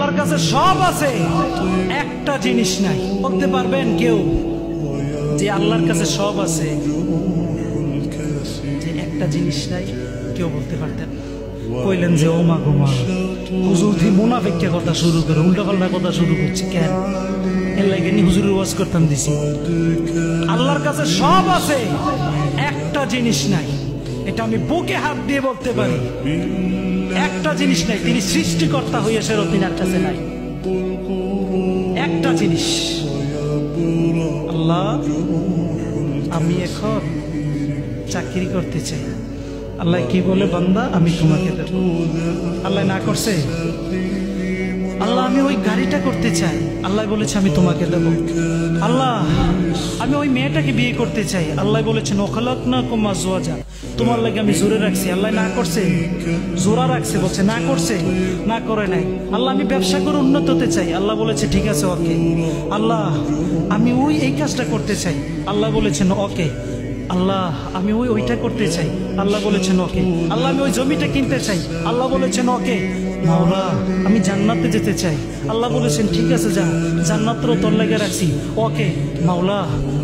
আল্লাহর কাছে সব আছে, একটা জিনিস নাই। বলতে পারবেন কেউ যে আল্লাহর কাছে সব আছে, যে একটা জিনিস নাই? কেউ বলতে পারতেন? কইলেন যে ও মা গো মা, হুজুর তুই মুনাফিকের কথা শুরু করে উল্টাপাল্টা কথা শুরু করছি কেন? এর লাগে নি হুজুরের ওয়াজ করতাম দিছি। আল্লাহর কাছে সব আছে, একটা জিনিস নাই। এটা আমি বুকে হাত দিয়ে বলতে পারি, একটা জিনিস নাই। তিনি সৃষ্টিকর্তা হইয়াছেন, তিনার কাছে নাই একটা জিনিস। আল্লাহ আমি এখন চাকরি করতে চাই। আল্লাহ কি বলে, বান্দা আমি তোমাকে দেব। আল্লাহ না করছে? আল্লাহ আমি ওই গাড়িটা করতে চাই, আল্লাহ বলেছে আমি তোমাকে দেব। আল্লাহ আমি ওই মেয়েটাকে বিয়ে করতে চাই, আল্লাহ বলেছেন ওখালাকনাকুম আজওয়াজা, তোমার লাগে আমি জোরে রাখছি। আল্লাহ না করছে? জোরা রাখছে, বলছে না করছে? না করে নাই। আল্লাহ আমি ব্যবসা করে উন্নত হতে চাই, আল্লাহ বলেছে ঠিক আছে ওকে। আল্লাহ আমি ওই এই কাজটা করতে চাই, আল্লাহ বলেছেন ওকে। আল্লাহ আমি ওইটা করতে চাই, আল্লাহ বলেছেন ওকে। আল্লাহ আমি ওই জমিটা কিনতে চাই, আল্লাহ বলেছেন ওকে। মাওলা আমি জান্নাতে যেতে চাই, আল্লাহ বলেছেন ঠিক আছে যা, জান্নাতও তোর লাগে রাখছি, ওকে। মাওলা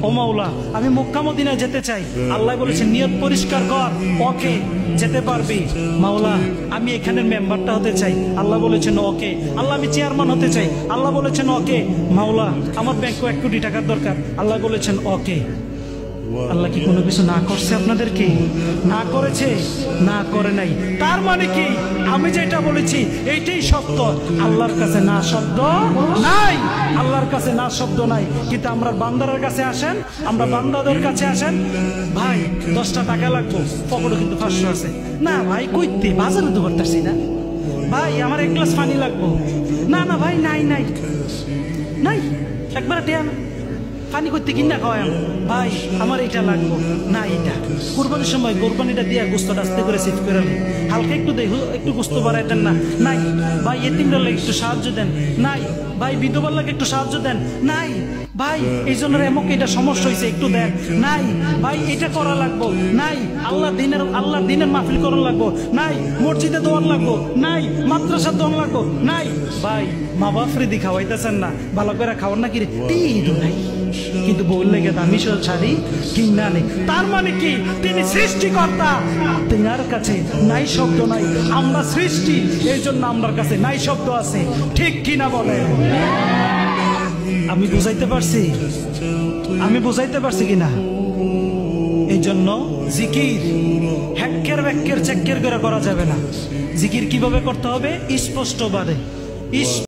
ও মাওলা আমি মক্কা মদিনায় যেতে চাই, আল্লাহ বলেছেন নিয়ত পরিষ্কার কর, ওকে যেতে পারবি। মাওলা আমি এখানের মেম্বারটা হতে চাই, আল্লাহ বলেছেন ওকে। আল্লাহ আমি চেয়ারম্যান হতে চাই, আল্লাহ বলেছেন ওকে। মাওলা আমার ব্যাংকে 1 কোটি টাকার দরকার, আল্লাহ বলেছেন ওকে। আল্লাহ কি কোনো কিছু না করছে? আপনাদেরকে না করেছে? না করে নাই। তার মানে কি আমি যেটা বলেছি এইটাই সত্য। আল্লাহর কাছে না শব্দ নাই, আল্লাহর কাছে না শব্দ নাই। কিন্তু আমরা বান্দারের কাছে আসেন, আমরা বান্দাদের কাছে আসেন, ভাই 10টা টাকা লাগবো, পকেটে কিন্তু 500 আছে। না ভাই কইতে বাজারে তো করতেছি না, ভাই আমার 1 গ্লাস পানি লাগবো। না না ভাই নাই নাই নাই, একবারে দেয়া না, পানি করতে কিনা খাওয়াই ভাই আমার এটা লাগবো না। এটা কুরবানির সময় কোরবানিটা দিয়ে গোস্তটা আস্তে করে সেট করে নেই, হালকা একটু দেই, একটু গোস্ত বাড়াই দেন না। নাই ভাই এতিমটার লাগে একটু সাহায্য দেন। নাই ভাই বিধবার লাগে একটু সাহায্য দেন। নাই ভাই এই জন্য এমক এটা সমস্যা হয়েছে একটু দেন। নাই ভাই এটা করা লাগবো। নাই আল্লাহ দিনের মাহফিল করা লাগবো। নাই মসজিদে দোয়ার লাগবো। নাই মাদ্রাসা দোয়ার লাগবো। নাই ভাই মা বাপ ফ্রিদি খাওয়াইতেছেন না, ভালো করে খাওয়ার না কি রে? নাই কিন্তু বললে গে দামি শাড়ি কিনা নেই। তার মানে কি তিনি সৃষ্টিকর্তা, তিনার কাছে নাই শব্দ নাই। আমরা সৃষ্টি, এই জন্য আমার কাছে নাই শব্দ আছে। ঠিক কিনা বলে? আমি বুঝাইতে পারছি? আমি বুঝাইতে পারছি কিনা? এই জন্য জিকির হ্যাক্কের ব্যাক্কের চেক্কের করে করা যাবে না। জিকির কিভাবে করতে হবে? স্পষ্টভাবে।